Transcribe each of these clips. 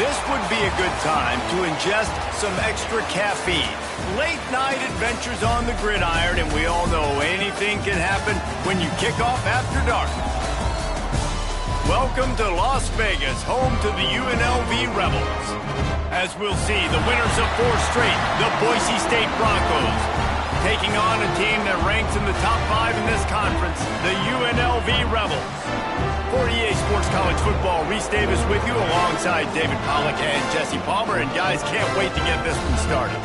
This would be a good time to ingest some extra caffeine. Late night adventures on the gridiron, and we all know anything can happen when you kick off after dark. Welcome to Las Vegas, home to the UNLV Rebels. As we'll see, the winners of 4 straight, the Boise State Broncos, taking on a team that ranks in the top 5 in this conference, the UNLV Rebels. For EA Sports College Football, Reese Davis with you alongside David Pollack and Jesse Palmer. And guys, can't wait to get this one started.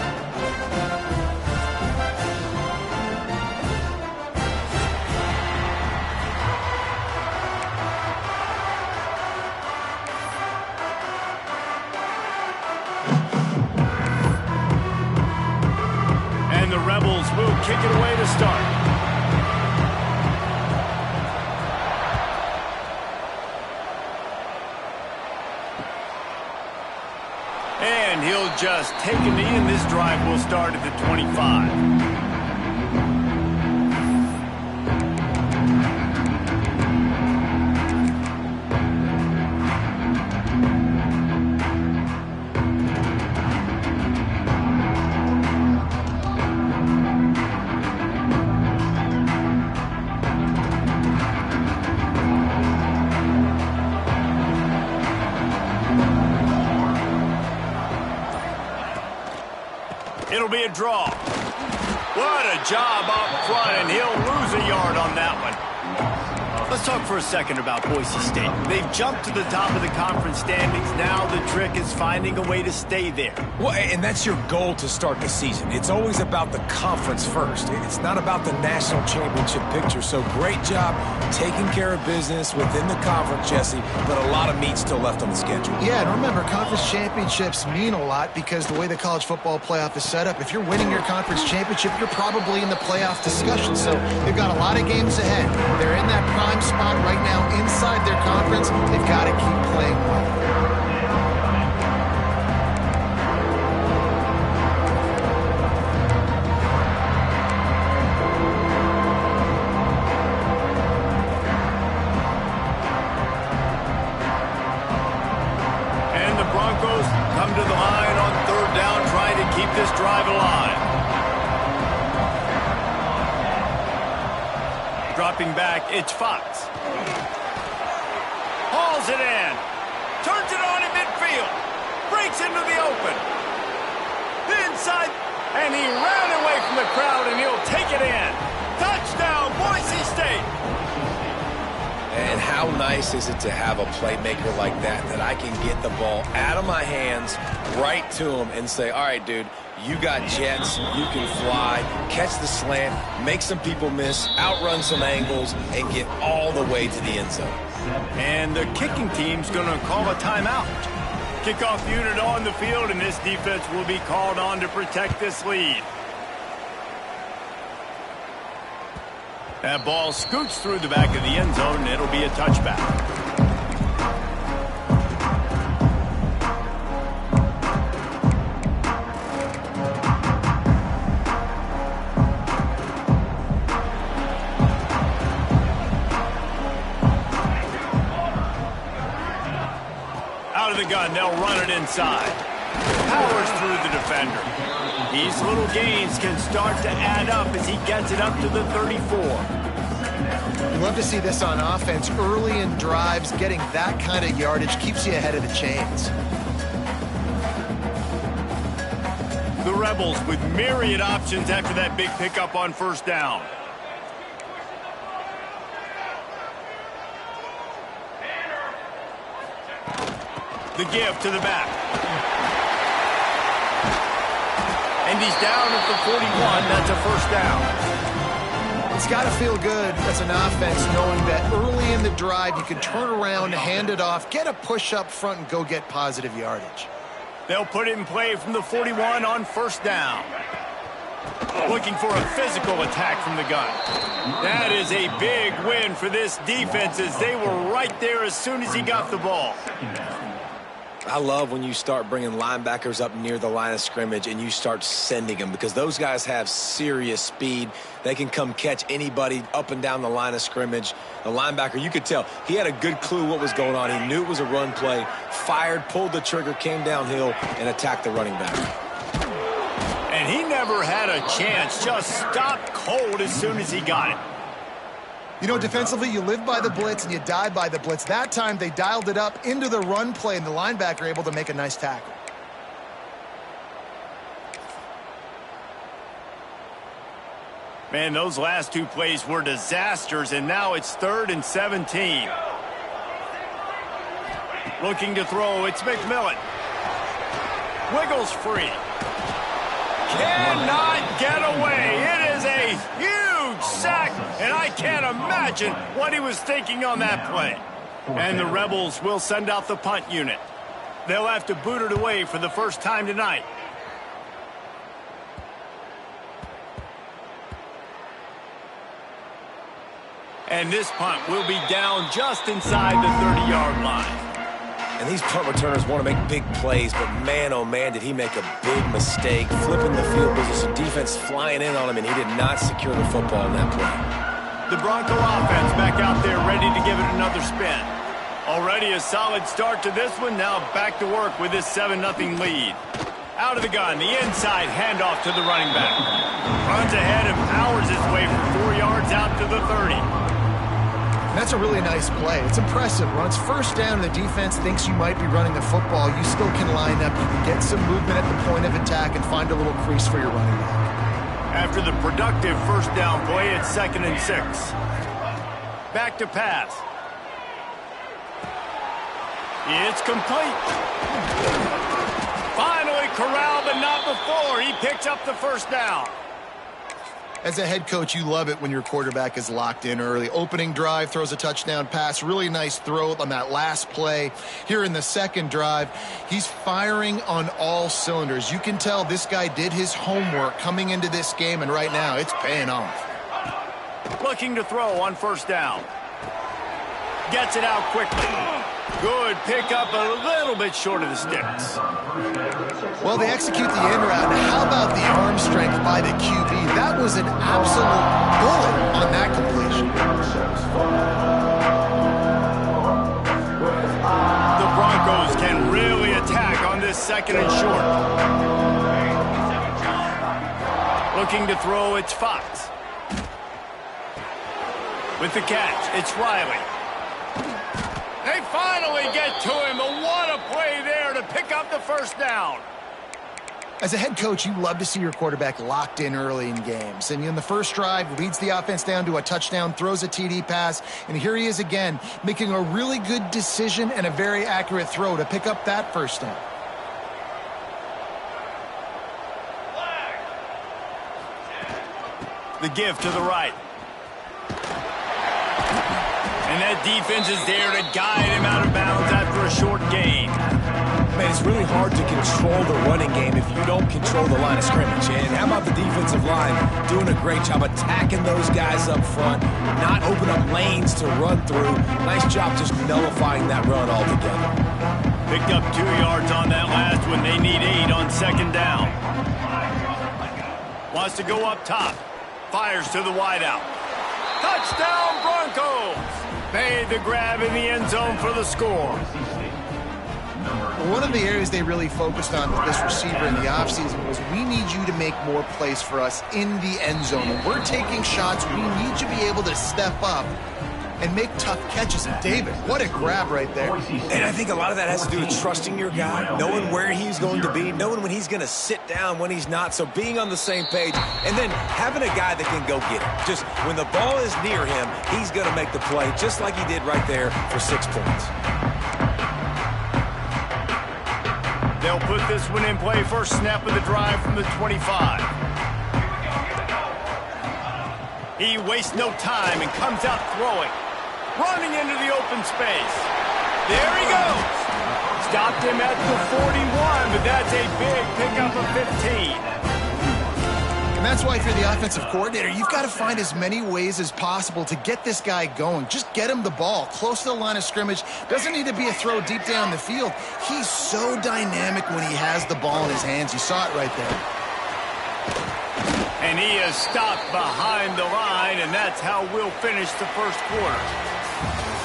And the Rebels will kick it away to start. And he'll just take a knee, and this drive will start at the 25. It'll be a draw. What a job up front, and he'll lose a yard on that one. Let's talk for a second about Boise State. They've jumped to the top of the conference standings. Now the trick is finding a way to stay there. Well, and that's your goal to start the season. It's always about the conference first. It's not about the national championship picture. So great job taking care of business within the conference, Jesse, but a lot of meat still left on the schedule. Yeah, and remember, conference championships mean a lot because the way the college football playoff is set up, if you're winning your conference championship, you're probably in the playoff discussion. So they've got a lot of games ahead. They're in that prime spot right now inside their conference. They've got to keep playing well. And the Broncos come to the line on 3rd down, trying to keep this drive alive. Dropping back, it's Fox. Hauls it in. Turns it on in midfield. Breaks into the open. Inside. And he ran away from the crowd, and he'll take it in. Touchdown, Boise State. And how nice is it to have a playmaker like that I can get the ball out of my hands right to him and say, all right, dude, you got jets, you can fly, catch the slant, make some people miss, outrun some angles, and get all the way to the end zone. And the kicking team's going to call a timeout. Kickoff unit on the field, and this defense will be called on to protect this lead. That ball scoots through the back of the end zone, and it'll be a touchback. Out of the gun, they'll run it inside. Powers through the defender. These little gains can start to add up as he gets it up to the 34. You love to see this on offense. Early in drives, getting that kind of yardage keeps you ahead of the chains. The Rebels with myriad options after that big pickup on 1st down. The give to the back. And he's down at the 41. That's a 1st down. It's got to feel good as an offense knowing that early in the drive you can turn around, hand it off, get a push up front, and go get positive yardage. They'll put it in play from the 41 on 1st down. Looking for a physical attack from the gun. That is a big win for this defense as they were right there as soon as he got the ball. I love when you start bringing linebackers up near the line of scrimmage and you start sending them, because those guys have serious speed. They can come catch anybody up and down the line of scrimmage. The linebacker, you could tell, he had a good clue what was going on. He knew it was a run play, fired, pulled the trigger, came downhill, and attacked the running back. And he never had a chance, just stopped cold as soon as he got it. You know, defensively, you live by the blitz and you die by the blitz. That time, they dialed it up into the run play, and the linebacker able to make a nice tackle. Man, those last two plays were disasters, and now it's 3rd and 17. Looking to throw, it's McMillan. Wiggles free. Cannot get away. It is a huge sack, and I can't imagine what he was thinking on that play. And the Rebels will send out the punt unit. They'll have to boot it away for the first time tonight. And this punt will be down just inside the 30-yard line. And these punt returners want to make big plays, but man, oh man, did he make a big mistake, flipping the field position, defense flying in on him, and he did not secure the football in that play. The Bronco offense back out there ready to give it another spin. Already a solid start to this one, now back to work with this 7-0 lead. Out of the gun, the inside handoff to the running back. Runs ahead and powers his way for 4 yards out to the 30. That's a really nice play. It's impressive. Runs first down, and the defense thinks you might be running the football. You still can line up. You can get some movement at the point of attack and find a little crease for your running back. After the productive first down play, it's 2nd and 6. Back to pass. It's complete. Finally corralled, but not before. He picks up the first down. As a head coach, you love it when your quarterback is locked in early. Opening drive, throws a touchdown pass. Really nice throw on that last play. Here in the second drive, he's firing on all cylinders. You can tell this guy did his homework coming into this game, and right now it's paying off. Looking to throw on first down. Gets it out quickly. Good pickup, a little bit short of the sticks. Well, they execute the end route. Now, how about the arm strength by the QB? That was an absolute bullet on that completion. The Broncos can really attack on this 2nd and short. Looking to throw, it's Fox. With the catch, it's Riley. They finally get to him, and what a play there to pick up the first down. As a head coach, you love to see your quarterback locked in early in games. And in the first drive, leads the offense down to a touchdown, throws a TD pass, and here he is again, making a really good decision and a very accurate throw to pick up that first down. The give to the right. And that defense is there to guide him out of bounds after a short gain. Man, it's really hard to control the running game if you don't control the line of scrimmage. And how about the defensive line doing a great job attacking those guys up front, not open up lanes to run through. Nice job just nullifying that run altogether. Picked up 2 yards on that last one. They need 8 on second down. Wants to go up top. Fires to the wideout. Touchdown Broncos! Made the grab in the end zone for the score. One of the areas they really focused on with this receiver in the offseason was, we need you to make more plays for us in the end zone. When we're taking shots, we need you to be able to step up and make tough catches. And David, what a grab right there. And I think a lot of that has to do with trusting your guy, knowing where he's going to be, knowing when he's going to sit down, when he's not, so being on the same page, and then having a guy that can go get it. Just when the ball is near him, he's going to make the play, just like he did right there for 6 points. They'll put this one in play, first snap of the drive from the 25. He wastes no time and comes out throwing. Running into the open space. There he goes. Stopped him at the 41, but that's a big pickup of 15. And that's why if you're the offensive coordinator, you've got to find as many ways as possible to get this guy going. Just get him the ball close to the line of scrimmage. Doesn't need to be a throw deep down the field. He's so dynamic when he has the ball in his hands. You saw it right there. And he is stopped behind the line, and that's how we'll finish the first quarter.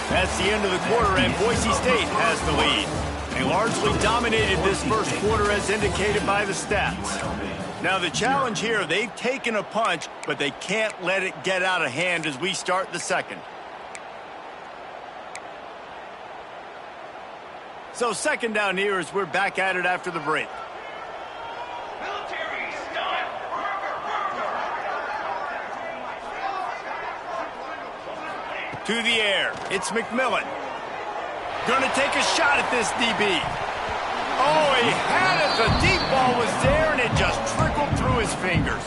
That's the end of the quarter, and Boise State has the lead. They largely dominated this first quarter as indicated by the stats. Now the challenge here, they've taken a punch, but they can't let it get out of hand as we start the second. So second down here as we're back at it after the break. To the air, it's McMillan. Gonna take a shot at this DB. Oh, he had it. The deep ball was there, and it just trickled through his fingers.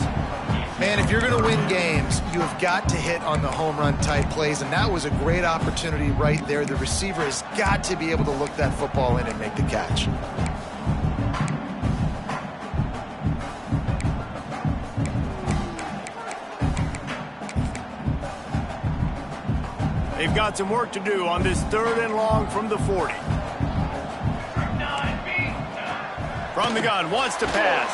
Man, if you're going to win games, you have got to hit on the home run type plays, and that was a great opportunity right there. The receiver has got to be able to look that football in and make the catch. They've got some work to do on this 3rd and long from the 40. From the gun, wants to pass.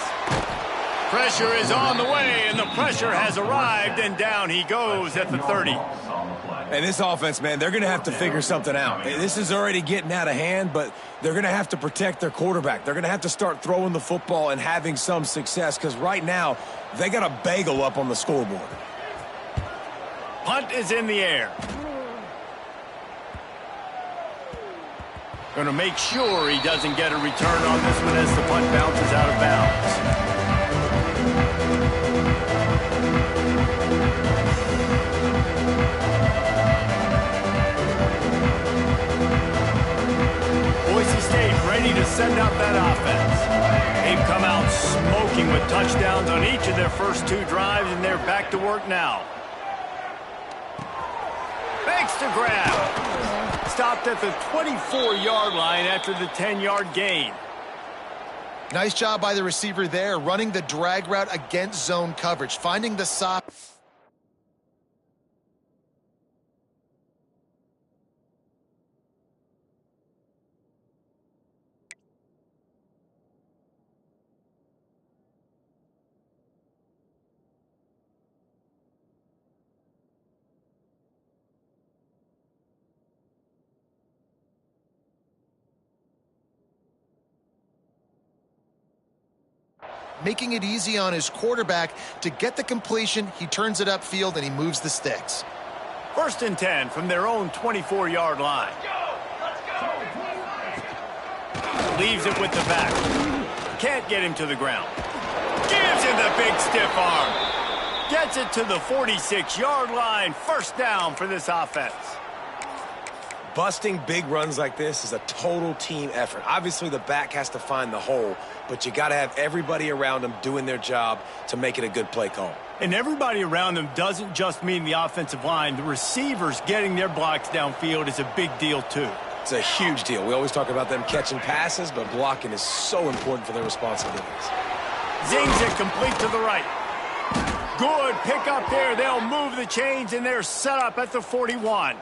Pressure is on the way, and the pressure has arrived, and down he goes at the 30. And this offense, man, they're going to have to figure something out. This is already getting out of hand, but they're going to have to protect their quarterback. They're going to have to start throwing the football and having some success, because right now, they got a bagel up on the scoreboard. Punt is in the air. Going to make sure he doesn't get a return on this one as the punt bounces out of bounds. Boise State ready to send out that offense. They've come out smoking with touchdowns on each of their first 2 drives, and they're back to work now. Makes the grab. Stopped at the 24-yard line after the 10-yard gain. Nice job by the receiver there, running the drag route against zone coverage, finding the soft. Making it easy on his quarterback to get the completion. He turns it upfield and he moves the sticks. 1st and 10 from their own 24-yard line. Let's go. Leaves it with the back. Can't get him to the ground. Gives him the big stiff arm. Gets it to the 46-yard line. 1st down for this offense. Busting big runs like this is a total team effort. Obviously, the back has to find the hole, but you got to have everybody around them doing their job to make it a good play call. And everybody around them doesn't just mean the offensive line. The receivers getting their blocks downfield is a big deal, too. It's a huge deal. We always talk about them catching passes, but blocking is so important for their responsibilities. Zings it complete to the right. Good pick up there. They'll move the chains, and they're set up at the 41.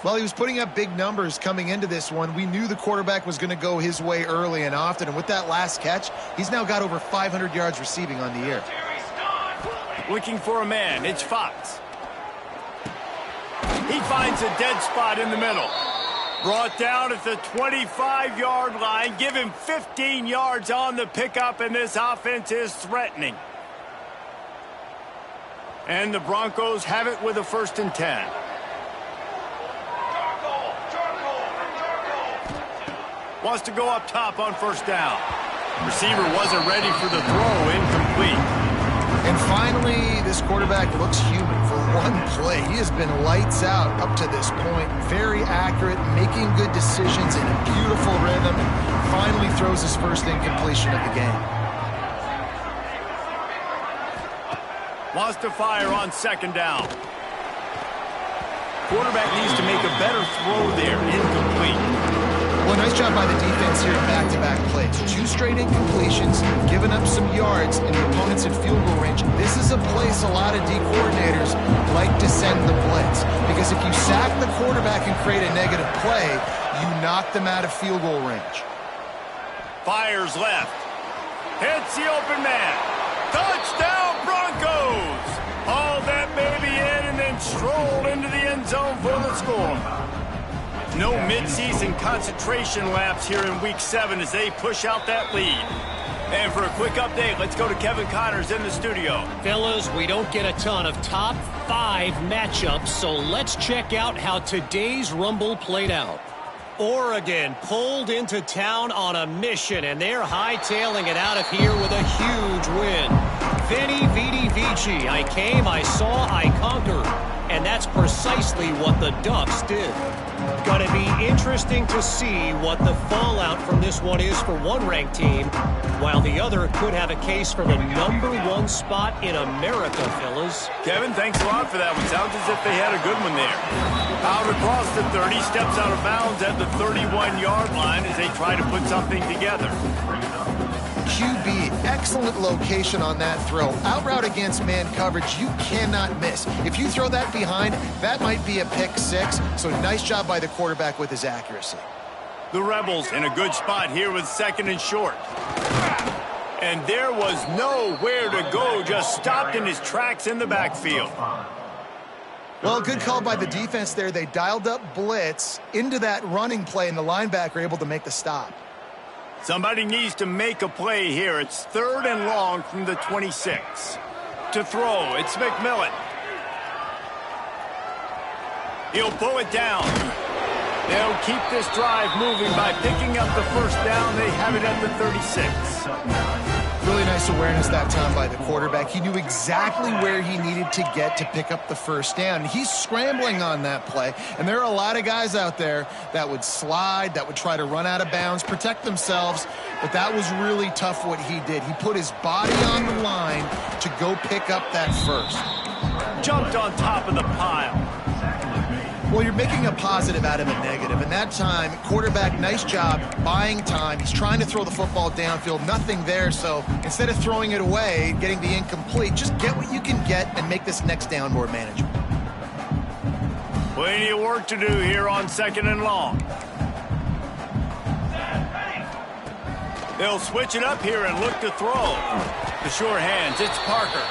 Well, he was putting up big numbers coming into this one. We knew the quarterback was going to go his way early and often, and with that last catch, he's now got over 500 yards receiving on the year. Looking for a man. It's Fox. He finds a dead spot in the middle. Brought down at the 25-yard line. Give him 15 yards on the pickup, and this offense is threatening. And the Broncos have it with a 1st and 10. Wants to go up top on 1st down. Receiver wasn't ready for the throw. Incomplete. And finally, this quarterback looks human for one play. He has been lights out up to this point. Very accurate, making good decisions in a beautiful rhythm, and finally throws his first incompletion of the game. Wants to fire on 2nd down. Quarterback needs to make a better throw there. Incomplete. Well, nice job job by the defense here in back-to-back plays. 2 straight incompletions, giving up some yards, and the opponent's in field goal range. This is a place a lot of D coordinators like to send the blitz, because if you sack the quarterback and create a negative play, you knock them out of field goal range. Fires left. Hits the open man. Touchdown Broncos! Hauled that baby in and then strolled into the end zone for the score. No midseason concentration laps here in Week 7 as they push out that lead. And for a quick update, let's go to Kevin Connors in the studio. Fellas, we don't get a ton of top 5 matchups, so let's check out how today's Rumble played out. Oregon pulled into town on a mission, and they're hightailing it out of here with a huge win. Veni, Vidi, Vici. I came, I saw, I conquered. And that's precisely what the Ducks did. Gonna be interesting to see what the fallout from this one is for one ranked team, while the other could have a case for the #1 spot in America, fellas. Kevin, thanks a lot for that one. Sounds as if they had a good one there. Out across the 30, steps out of bounds at the 31-yard line as they try to put something together. QB, excellent location on that throw. Out route against man coverage, you cannot miss. If you throw that behind, that might be a pick 6. So nice job by the quarterback with his accuracy. The Rebels in a good spot here with 2nd and short. And there was nowhere to go, just stopped in his tracks in the backfield. Well, good call by the defense there. They dialed up blitz into that running play, and the linebacker able to make the stop. Somebody needs to make a play here. It's 3rd and long from the 26. To throw, it's McMillan. He'll pull it down. They'll keep this drive moving by picking up the first down. They have it at the 36. Really nice awareness that time by the quarterback. He knew exactly where he needed to get to pick up the first down. He's scrambling on that play, and there are a lot of guys out there that would slide, that would try to run out of bounds, protect themselves, but that was really tough what he did. He put his body on the line to go pick up that first. Jumped on top of the pile. Well, you're making a positive out of a negative. And that time, quarterback, nice job buying time. He's trying to throw the football downfield. Nothing there. So instead of throwing it away, getting the incomplete, just get what you can get and make this next down more manageable. Plenty of work to do here on 2nd and long. They'll switch it up here and look to throw. The sure hands, it's Parker.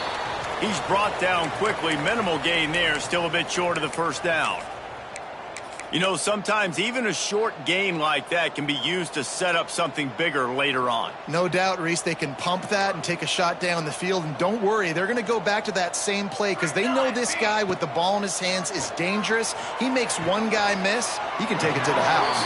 He's brought down quickly. Minimal gain there. Still a bit short of the first down. You know, sometimes even a short gain like that can be used to set up something bigger later on. No doubt, Reese, they can pump that and take a shot down the field. And don't worry, they're going to go back to that same play because they know this guy with the ball in his hands is dangerous. He makes one guy miss, he can take it to the house.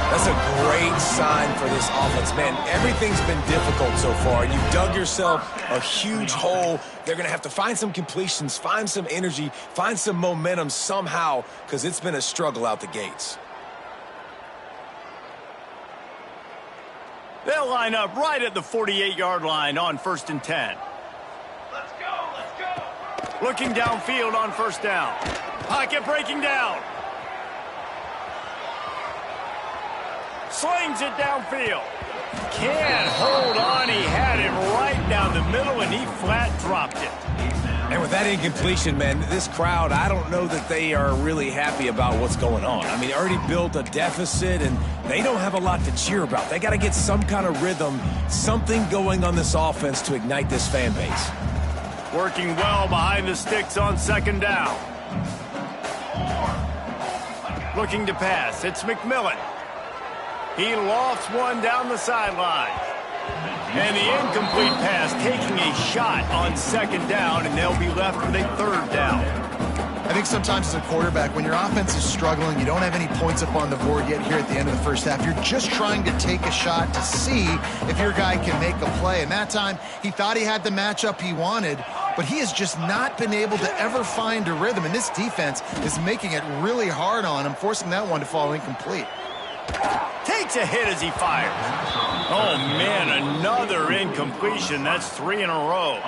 That's a great sign for this offense, man. Everything's been difficult so far. You dug yourself a huge hole. They're going to have to find some completions, find some energy, find some momentum somehow, because it's been a struggle out the gates. They'll line up right at the 48-yard line on 1st and 10. Let's go. Looking downfield on 1st down. Pocket breaking down. Slings it downfield. Can't hold on. He had it right down the middle, and he flat dropped it. And with that incompletion, man, this crowd, I don't know that they are really happy about what's going on. I mean, they already built a deficit, and they don't have a lot to cheer about. They got to get some kind of rhythm, something going on this offense to ignite this fan base. Working well behind the sticks on 2nd down. Looking to pass. It's McMillan. He lofts one down the sideline. And the incomplete pass taking a shot on 2nd down, and they'll be left with a 3rd down. I think sometimes as a quarterback, when your offense is struggling, you don't have any points up on the board yet here at the end of the first half. You're just trying to take a shot to see if your guy can make a play. And that time, he thought he had the matchup he wanted, but he has just not been able to ever find a rhythm. And this defense is making it really hard on him, forcing that one to fall incomplete. Takes a hit as he fires. Oh, man, another incompletion. That's 3 in a row.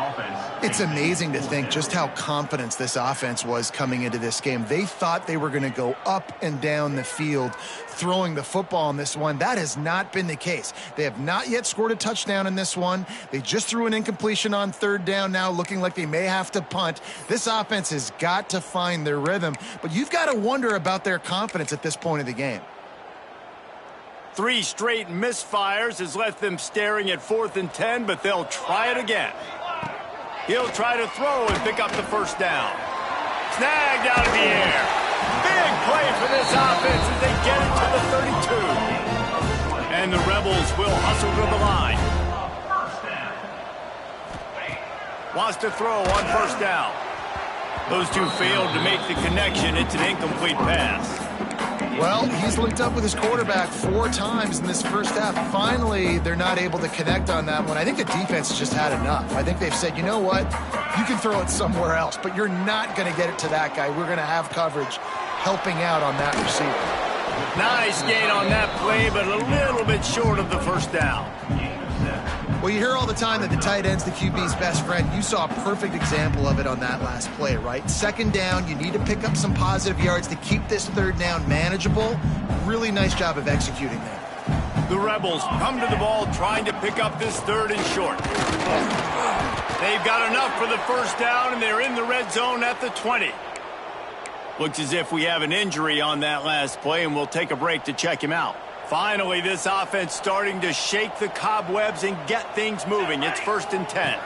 It's amazing to think just how confident this offense was coming into this game. They thought they were going to go up and down the field throwing the football in this one. That has not been the case. They have not yet scored a touchdown in this one. They just threw an incompletion on third down now, looking like they may have to punt. This offense has got to find their rhythm, but you've got to wonder about their confidence at this point of the game. 3 straight misfires has left them staring at 4th and 10, but they'll try it again. He'll try to throw and pick up the first down. Snagged out of the air. Big play for this offense as they get it to the 32. And the Rebels will hustle to the line. Wants to throw on first down. Those two failed to make the connection. It's an incomplete pass. Well, he's linked up with his quarterback 4 times in this first half. Finally, they're not able to connect on that one. I think the defense has just had enough. I think they've said, you know what? You can throw it somewhere else, but you're not going to get it to that guy. We're going to have coverage helping out on that receiver. Nice gain on that play, but a little bit short of the first down. Well, you hear all the time that the tight end's the QB's best friend. You saw a perfect example of it on that last play, right? Second down, you need to pick up some positive yards to keep this third down manageable. Really nice job of executing there. The Rebels come to the ball trying to pick up this 3rd and short. They've got enough for the first down, and they're in the red zone at the 20. Looks as if we have an injury on that last play, and we'll take a break to check him out. Finally, this offense starting to shake the cobwebs and get things moving. It's 1st and 10.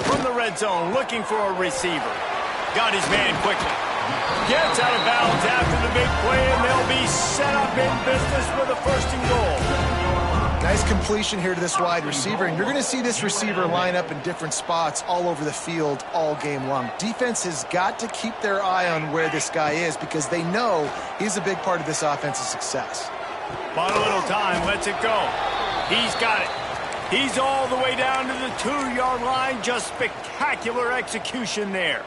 From the red zone, looking for a receiver. Got his man quickly. Gets out of bounds after the big play, and they'll be set up in business with a 1st and goal. Nice completion here to this wide receiver, and you're going to see this receiver line up in different spots all over the field all game long. Defense has got to keep their eye on where this guy is because they know he's a big part of this offense's success. Bought a little time, lets it go. He's got it. He's all the way down to the 2-yard line. Just spectacular execution there.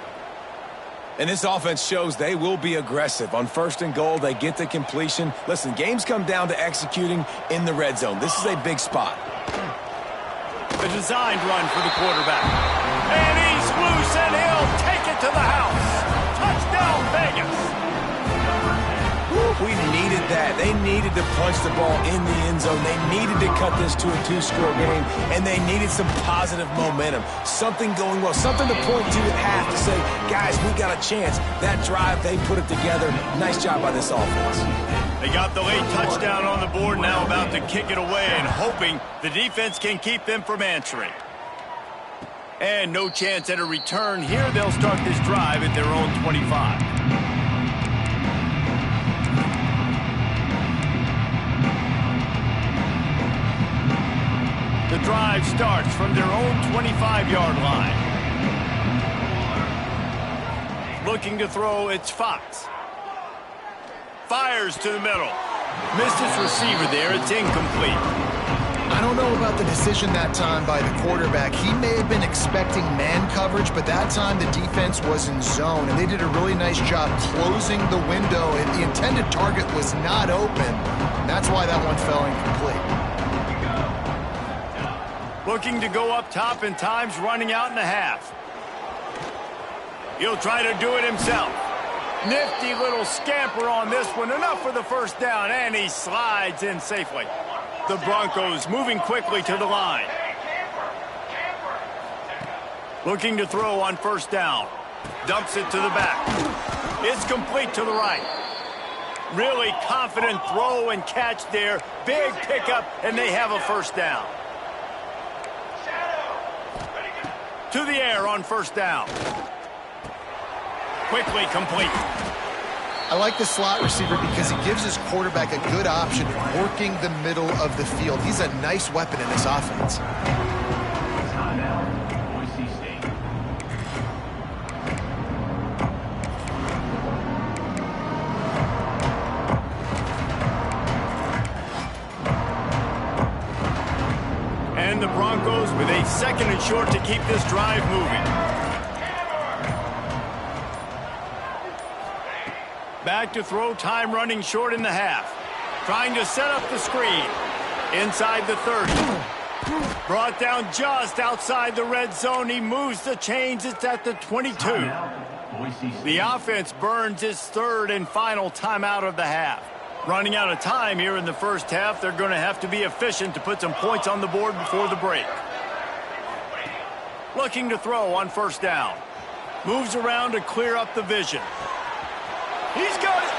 And this offense shows they will be aggressive. On 1st and goal, they get the completion. Listen, games come down to executing in the red zone. This is a big spot. A designed run for the quarterback. And he's loose, and he'll take it to the house. Touchdown, Vegas. We needed that. They needed to punch the ball in the end zone. They needed to cut this to a 2-score game, and they needed some positive momentum. Something going well, something to point to at half to say, guys, we got a chance. That drive, they put it together. Nice job by this offense. They got the late touchdown on the board, now about to kick it away and hoping the defense can keep them from answering. And no chance at a return here. They'll start this drive at their own 25. The drive starts from their own 25-yard line. Looking to throw, it's Fox. Fires to the middle. Missed his receiver there. It's incomplete. I don't know about the decision that time by the quarterback. He may have been expecting man coverage, but that time the defense was in zone, and they did a really nice job closing the window. And the intended target was not open. That's why that one fell incomplete. Looking to go up top, and time's running out in the half. He'll try to do it himself. Nifty little scamper on this one. Enough for the first down, and he slides in safely. The Broncos moving quickly to the line. Looking to throw on first down. Dumps it to the back. It's complete to the right. Really confident throw and catch there. Big pickup, and they have a first down. To the air on first down. Quickly complete. I like the slot receiver because he gives his quarterback a good option of working the middle of the field. He's a nice weapon in this offense. And the Broncos with a 2nd and short to keep this drive moving. Back to throw, time running short in the half. Trying to set up the screen. Inside the 30. Brought down just outside the red zone. He moves the chains. It's at the 22. The offense burns its third and final timeout of the half. Running out of time here in the first half. They're going to have to be efficient to put some points on the board before the break. Looking to throw on first down. Moves around to clear up the vision. He's got it.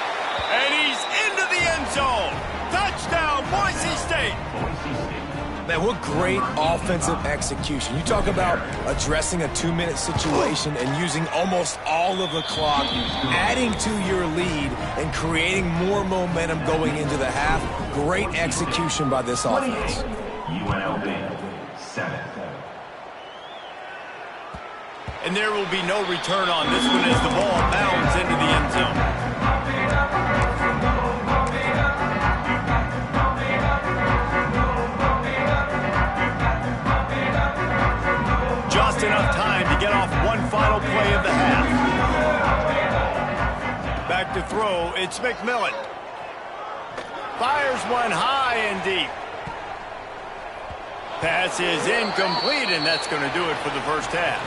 And he's into the end zone. Touchdown, Boise State. Man, what great offensive execution. You talk about addressing a 2-minute situation and using almost all of the clock, adding to your lead, and creating more momentum going into the half. Great execution by this offense. UNLV 7. And there will be no return on this one as the ball bounds into the end zone. Just enough time to get off one final play of the half. Back to throw, it's McMillan. Fires one high and deep. Pass is incomplete, and that's going to do it for the first half.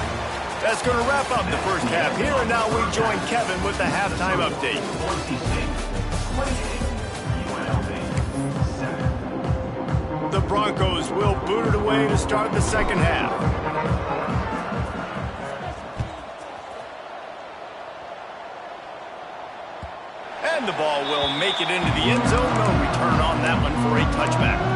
That's going to wrap up the first half here, and now we join Kevin with the halftime update. The Broncos will boot it away to start the second half. And the ball will make it into the end zone. No return on that one for a touchback.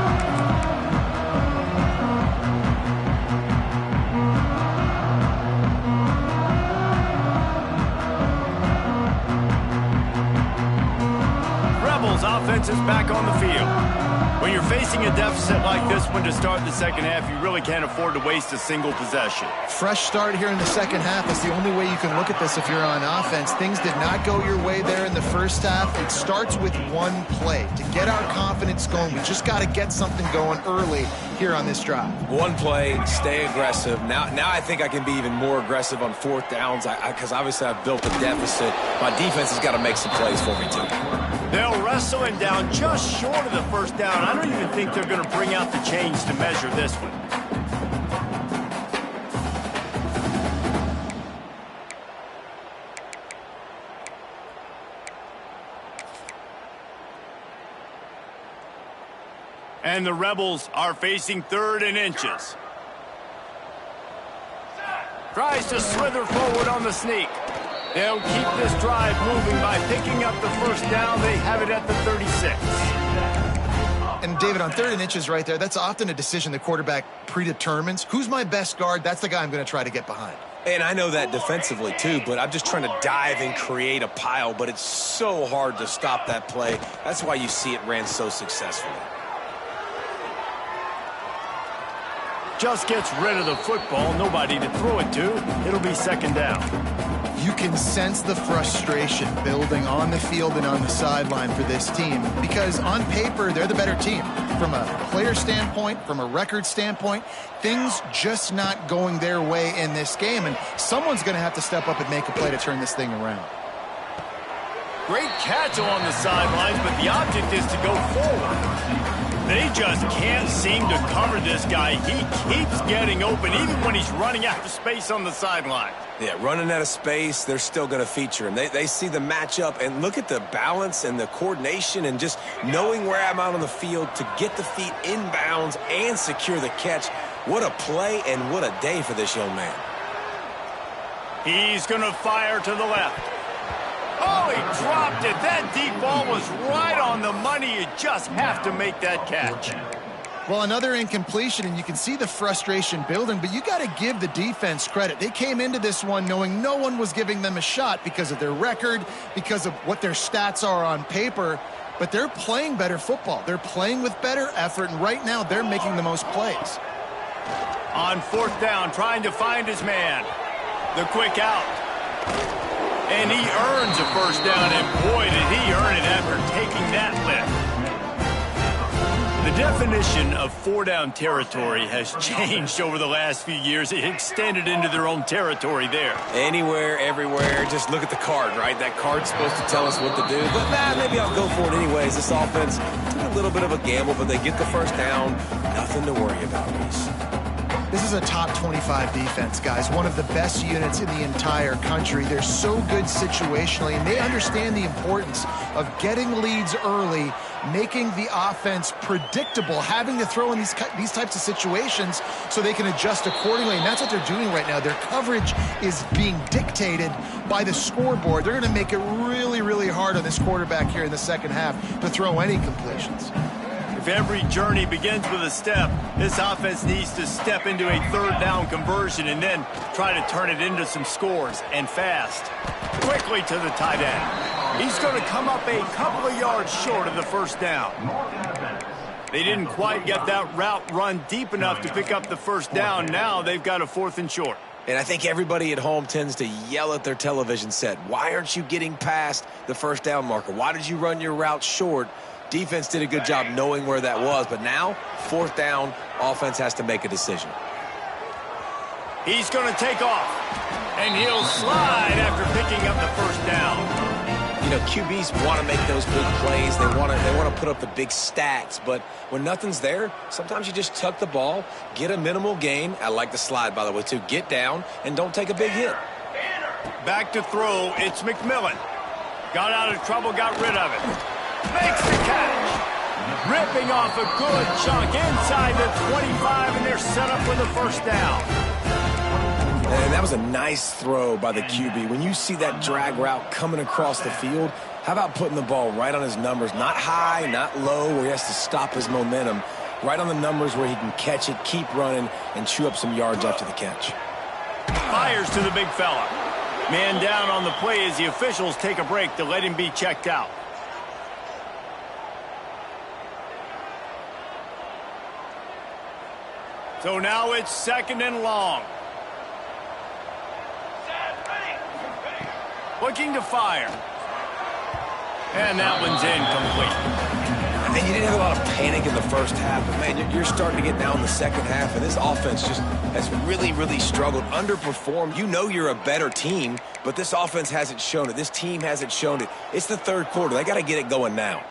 Offense is back on the field. When you're facing a deficit like this one to start the second half, you really can't afford to waste a single possession. Fresh start here in the second half. That's the only way you can look at this if you're on offense. Things did not go your way there in the first half. It starts with one play. To get our confidence going, we just got to get something going early here on this drive. One play, stay aggressive. Now I think I can be even more aggressive on fourth downs because obviously I've built a deficit. My defense has got to make some plays for me too. They'll wrestle him down just short of the first down. I don't even think they're going to bring out the chains to measure this one. And the Rebels are facing 3rd and inches. Tries to slither forward on the sneak. They'll keep this drive moving by picking up the first down. They have it at the 36. And, David, on 3rd and inches right there, that's often a decision the quarterback predetermines. Who's my best guard? That's the guy I'm going to try to get behind. And I know that defensively, too, but I'm just trying to dive and create a pile, but it's so hard to stop that play. That's why you see it ran so successfully. Just gets rid of the football. Nobody to throw it to. It'll be 2nd down. You can sense the frustration building on the field and on the sideline for this team because on paper, they're the better team. From a player standpoint, from a record standpoint, things just not going their way in this game, and someone's going to have to step up and make a play to turn this thing around. Great catch along the sidelines, but the object is to go forward. They just can't seem to cover this guy. He keeps getting open, even when he's running out of space on the sideline. Yeah, running out of space, they're still going to feature him. They see the matchup, and look at the balance and the coordination and just knowing where I'm out on the field to get the feet inbounds and secure the catch. What a play and what a day for this young man. He's going to fire to the left. Oh, he dropped it. That deep ball was right on the money. You just have to make that catch. Well, another incompletion, and you can see the frustration building, but you got to give the defense credit. They came into this one knowing no one was giving them a shot because of their record, because of what their stats are on paper, but they're playing better football. They're playing with better effort, and right now they're making the most plays. On 4th down, trying to find his man. The quick out. And he earns a first down, and boy, did he earn it after taking that lift. The definition of four-down territory has changed over the last few years. It extended into their own territory there. Anywhere, everywhere. Just look at the card, right? That card's supposed to tell us what to do. But maybe I'll go for it anyways. This offense, a little bit of a gamble, but they get the first down. Nothing to worry about, Reese. This is a top 25 defense, guys. One of the best units in the entire country. They're so good situationally, and they understand the importance of getting leads early, making the offense predictable, having to throw in these types of situations so they can adjust accordingly. And that's what they're doing right now. Their coverage is being dictated by the scoreboard. They're going to make it really, really hard on this quarterback here in the second half to throw any completions. If every journey begins with a step, this offense needs to step into a third down conversion and then try to turn it into some scores, and fast. Quickly to the tight end. He's going to come up a couple of yards short of the first down. They didn't quite get that route run deep enough to pick up the first down. Now they've got a 4th and short. And I think everybody at home tends to yell at their television set. Why aren't you getting past the first down marker? Why did you run your route short? Defense did a good job knowing where that was, but now, 4th down, offense has to make a decision. He's going to take off, and he'll slide after picking up the first down. You know, QBs want to make those big plays. They want to put up the big stats, but when nothing's there, sometimes you just tuck the ball, get a minimal gain. I like the slide, by the way, too. Get down and don't take a big hit. Back to throw, it's McMillan. Got out of trouble, got rid of it. Makes the catch. Ripping off a good chunk inside the 25, and they're set up with a first down. And that was a nice throw by the QB. When you see that drag route coming across the field, how about putting the ball right on his numbers? Not high, not low, where he has to stop his momentum. Right on the numbers where he can catch it, keep running, and chew up some yards after the catch. Fires to the big fella. Man down on the play as the officials take a break to let him be checked out. So now it's 2nd and long. Looking to fire. And that one's incomplete. And you didn't have a lot of panic in the first half, but, man, you're starting to get down in the second half, and this offense just has really, really struggled, underperformed. You know you're a better team, but this offense hasn't shown it. This team hasn't shown it. It's the third quarter. They got to get it going now.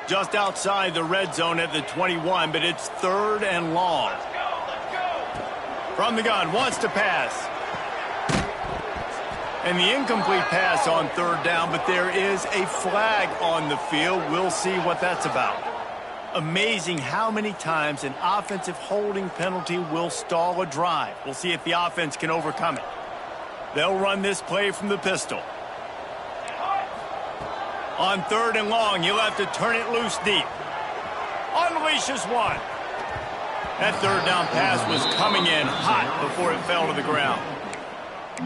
Just outside the red zone at the 21, but it's 3rd and long. From the gun, wants to pass. And the incomplete pass on 3rd down, but there is a flag on the field. We'll see what that's about. Amazing how many times an offensive holding penalty will stall a drive. We'll see if the offense can overcome it. They'll run this play from the pistol. On 3rd and long, you'll have to turn it loose deep. Unleashes one. That 3rd down pass was coming in hot before it fell to the ground.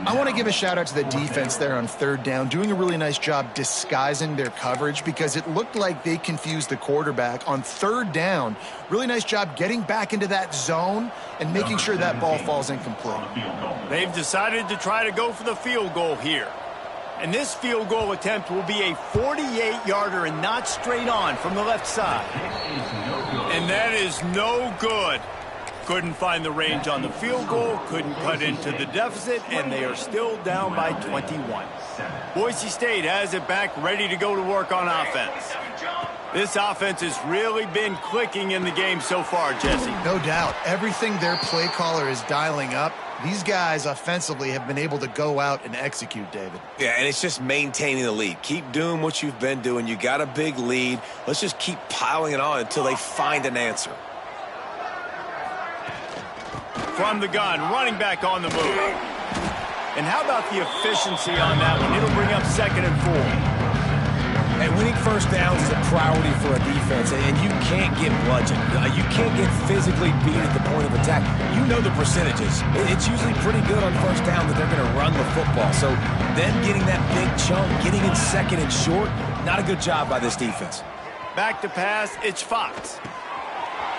I want to give a shout out to the defense there on 3rd down, doing a really nice job disguising their coverage because it looked like they confused the quarterback on 3rd down. Really nice job getting back into that zone and making sure that ball falls incomplete. They've decided to try to go for the field goal here. And this field goal attempt will be a 48-yarder and not straight on from the left side. And that is no good. Couldn't find the range on the field goal, couldn't cut into the deficit, and they are still down by 21. Boise State has it back, ready to go to work on offense. This offense has really been clicking in the game so far, Jesse. No doubt. Everything their play caller is dialing up, these guys offensively have been able to go out and execute, David. Yeah, and it's just maintaining the lead. Keep doing what you've been doing. You got a big lead. Let's just keep piling it on until they find an answer. From the gun, running back on the move. And how about the efficiency on that one? It'll bring up 2nd and 4. And winning first downs is a priority for a defense, and you can't get bludgeoned. You can't get physically beat at the point of attack. You know the percentages. It's usually pretty good on first down that they're going to run the football. So then getting that big chunk, getting in 2nd and short, not a good job by this defense. Back to pass, it's Fox.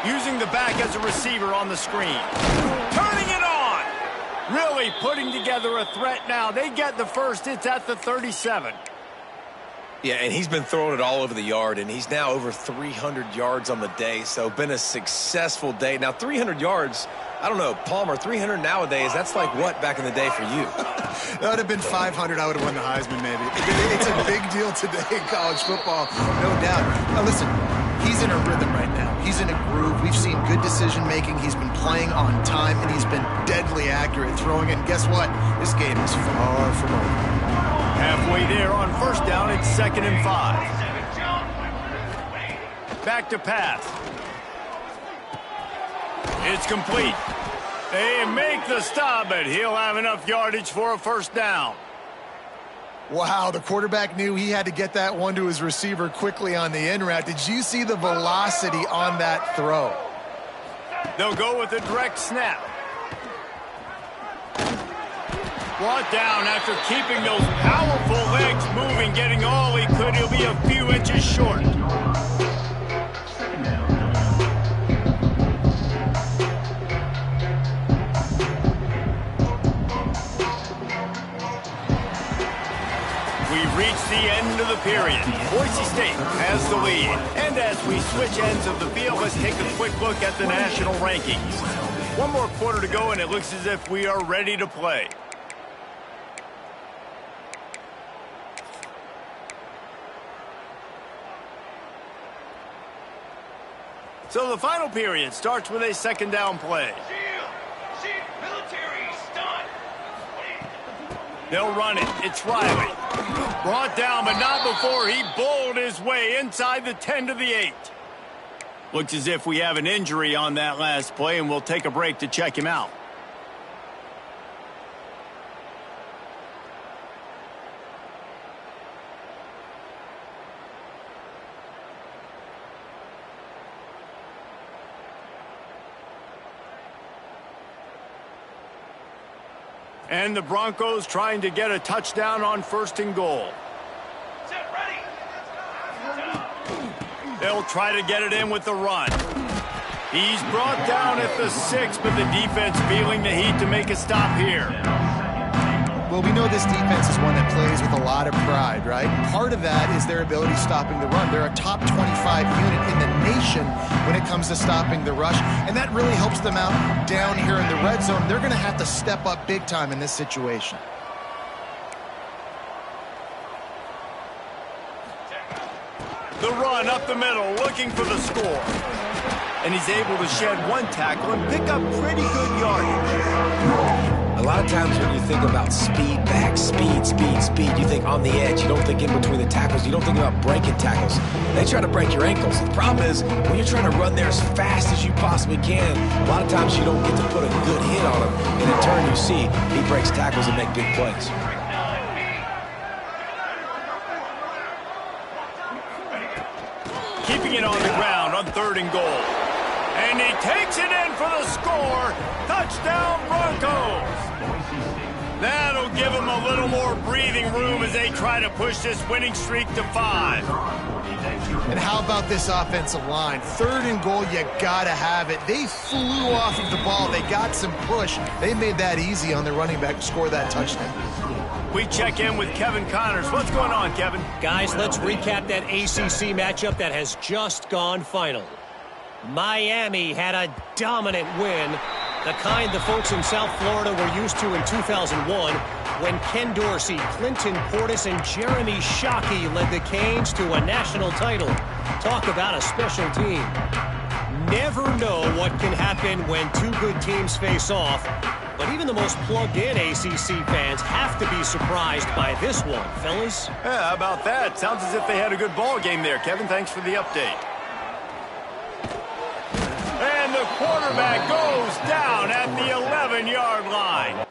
Using the back as a receiver on the screen. Turning it on! Really putting together a threat now. They get the first. It's at the 37. Yeah, and he's been throwing it all over the yard, and he's now over 300 yards on the day, so been a successful day. Now, 300 yards, I don't know, Palmer, 300 nowadays, that's like what back in the day for you? That would have been 500. I would have won the Heisman, maybe. It's a big deal today in college football, no doubt. Now, listen, he's in a rhythm right now. He's in a groove. We've seen good decision-making. He's been playing on time, and he's been deadly accurate throwing it. And guess what? This game is far from over. Halfway there on first down, it's 2nd and 5. Back to pass. It's complete. They make the stop, but he'll have enough yardage for a first down. Wow, the quarterback knew he had to get that one to his receiver quickly on the in route. Did you see the velocity on that throw? They'll go with a direct snap. Brought down after keeping those powerful legs moving, getting all he could. He'll be a few inches short. We've reached the end of the period. Boise State has the lead. And as we switch ends of the field, let's take a quick look at the national rankings. One more quarter to go, and it looks as if we are ready to play. So the final period starts with a 2nd down play. They'll run it. It's Riley. Brought down, but not before he bowled his way inside the 10 to the 8. Looks as if we have an injury on that last play, and we'll take a break to check him out. And the Broncos trying to get a touchdown on 1st and goal. They'll try to get it in with the run. He's brought down at the 6, but the defense feeling the heat to make a stop here. Well, we know this defense is one that plays with a lot of pride, right? Part of that is their ability stopping the run. They're a top 25 unit in the nation when it comes to stopping the rush, and that really helps them out down here in the red zone. They're going to have to step up big time in this situation. The run up the middle, looking for the score. And he's able to shed one tackle and pick up pretty good yardage. A lot of times when you think about speed back, speed, you think on the edge. You don't think in between the tackles. You don't think about breaking tackles. They try to break your ankles. The problem is when you're trying to run there as fast as you possibly can, a lot of times you don't get to put a good hit on him. And in turn, you see he breaks tackles and make big plays. Keeping it on the ground on 3rd and goal. And he takes it in for the score. Touchdown, Broncos. That'll give them a little more breathing room as they try to push this winning streak to 5. And how about this offensive line? 3rd and goal, you gotta have it. They flew off of the ball. They got some push. They made that easy on their running back to score that touchdown. We check in with Kevin Connors. What's going on, Kevin? Guys, let's recap that ACC matchup that has just gone final. Miami had a dominant win, the kind the folks in South Florida were used to in 2001 when Ken Dorsey, Clinton Portis, and Jeremy Shockey led the Canes to a national title. Talk about a special team. Never know what can happen when two good teams face off, but even the most plugged-in ACC fans have to be surprised by this one, fellas. Yeah, how about that? Sounds as if they had a good ball game there. Kevin, thanks for the update. And the quarterback goes down at the 11-yard line.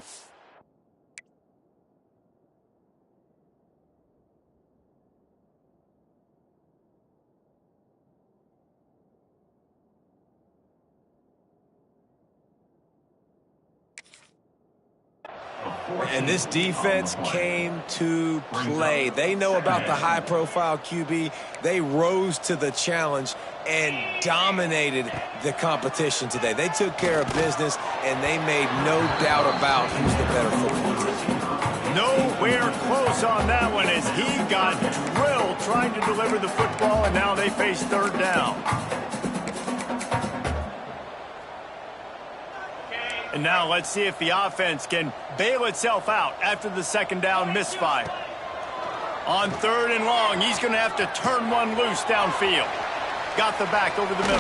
And this defense came to play. They know about the high-profile QB. They rose to the challenge and dominated the competition today. They took care of business, and they made no doubt about who's the better football team. No We're close on that one as he got drilled trying to deliver the football, and now they face third down. And now let's see if the offense can bail itself out after the second down misfire. On third and long, he's going to have to turn one loose downfield. Got the back over the middle.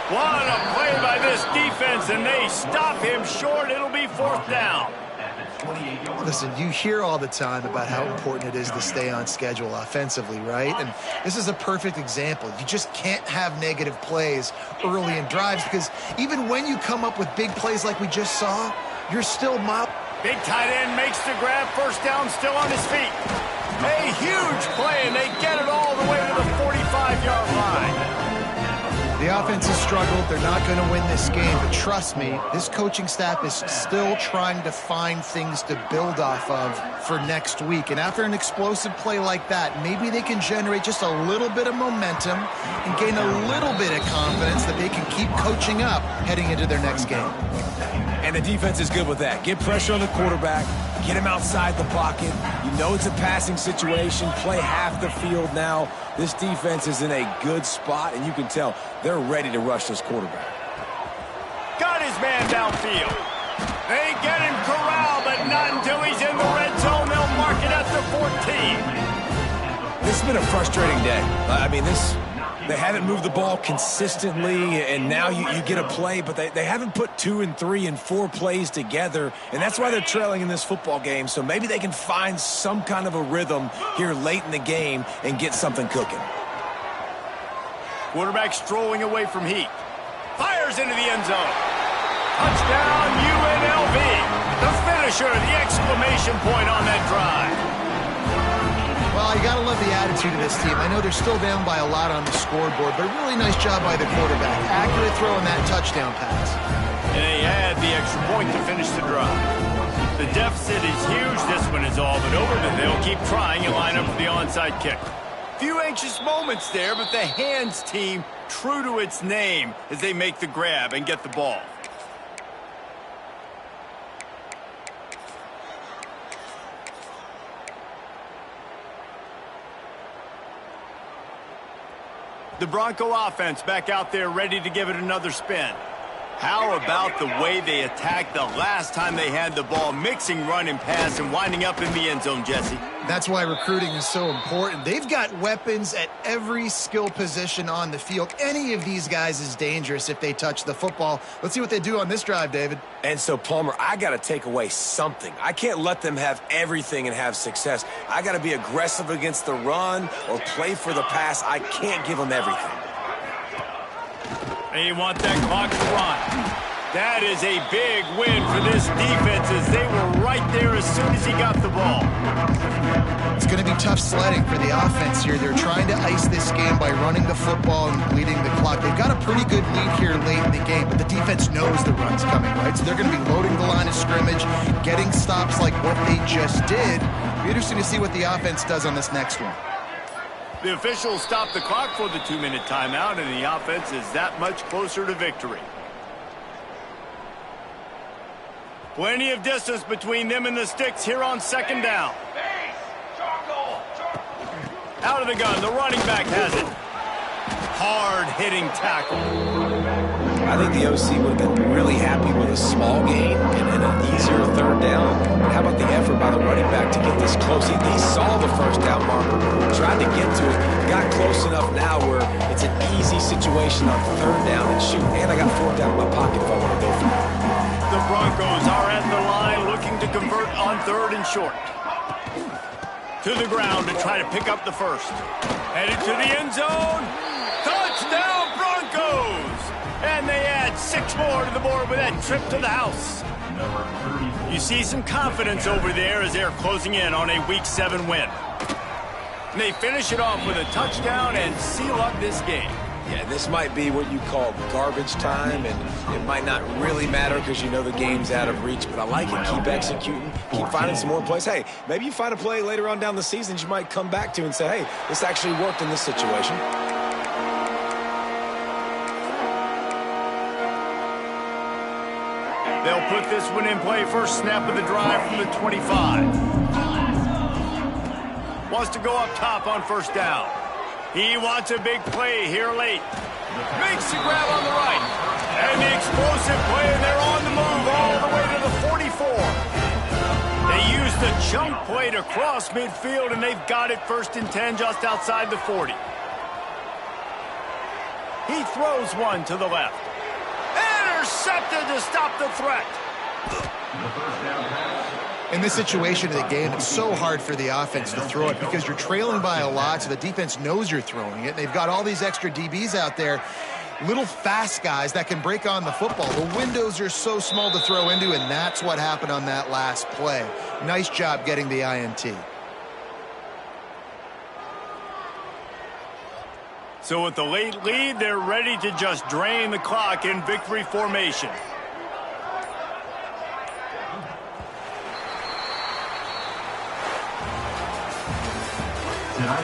What a play by this defense, and they stop him short. It'll be fourth down. Listen, you hear all the time about how important it is to stay on schedule offensively, right? And this is a perfect example. You just can't have negative plays early in drives because even when you come up with big plays like we just saw, you're still Big tight end makes the grab. First down, still on his feet. A huge play, and they get it all the way to the 45-yard line. The offense has struggled. They're not going to win this game, but trust me, this coaching staff is still trying to find things to build off of for next week. And after an explosive play like that, maybe they can generate just a little bit of momentum and gain a little bit of confidence that they can keep coaching up heading into their next game. And the defense is good with that. Get pressure on the quarterback. Get him outside the pocket. You know it's a passing situation. Play half the field now. This defense is in a good spot, and you can tell they're ready to rush this quarterback. Got his man downfield. They get him corralled, but not until he's in the red zone. They'll mark it at the 14. This has been a frustrating day. I mean, they haven't moved the ball consistently, and now you get a play, but they haven't put 2 and 3 and 4 plays together, and that's why they're trailing in this football game. So maybe they can find some kind of a rhythm here late in the game and get something cooking. Quarterback strolling away from heat. Fires into the end zone. Touchdown, UNLV. The finisher, the exclamation point on that drive. Well, you got to love the attitude of this team. I know they're still down by a lot on the scoreboard, but a really nice job by the quarterback. Accurate throw in that touchdown pass. And they add the extra point to finish the drive. The deficit is huge. This one is all but over, but they'll keep trying and line up for the onside kick. Few anxious moments there, but the hands team true to its name as they make the grab and get the ball. The Bronco offense back out there ready to give it another spin. How about the way they attacked the last time they had the ball, mixing run and pass and winding up in the end zone, Jesse? That's why recruiting is so important. They've got weapons at every skill position on the field. Any of these guys is dangerous if they touch the football. Let's see what they do on this drive, David. And so, Palmer, I got to take away something. I can't let them have everything and have success. I got to be aggressive against the run or play for the pass. I can't give them everything. They want that clock to run. That is a big win for this defense as they were right there as soon as he got the ball. It's going to be tough sledding for the offense here. They're trying to ice this game by running the football and bleeding the clock. They've got a pretty good lead here late in the game, but the defense knows the run's coming, right? So they're going to be loading the line of scrimmage, getting stops like what they just did. It'll be interesting to see what the offense does on this next one. The officials stop the clock for the 2-minute timeout, and the offense is that much closer to victory. Plenty of distance between them and the sticks here on second down. Out of the gun, the running back has it. Hard-hitting tackle. I think the OC would have been really happy with a small gain and an easier third down. But how about the effort by the running back to get this close? He saw the first down marker, tried to get to it, got close enough now where it's an easy situation on third down and shoot. And I got fourth down in my pocket if I want to go for it. The Broncos are at the line looking to convert on third and short. To the ground to try to pick up the first. Headed to the end zone. Touchdown Broncos! And they add 6 more to the board with that trip to the house. You see some confidence over there as they're closing in on a Week 7 win. And they finish it off with a touchdown and seal up this game. Yeah, this might be what you call garbage time, and it might not really matter because you know the game's out of reach, but I like it. Keep executing, keep finding some more plays. Hey, maybe you find a play later on down the season you might come back to and say, hey, this actually worked in this situation. They'll put this one in play. First snap of the drive from the 25. wants to go up top on first down. He wants a big play here late. Makes the grab on the right. And the explosive play, and they're on the move all the way to the 44. They use the chunk play to cross midfield, and they've got it 1st and 10 just outside the 40. He throws one to the left. Intercepted to stop the threat. In this situation of the game, it's so hard for the offense to throw it because you're trailing by a lot, so the defense knows you're throwing it. They've got all these extra DBs out there, little fast guys that can break on the football. The windows are so small to throw into, and that's what happened on that last play. Nice job getting the INT. So with the late lead, they're ready to just drain the clock in victory formation.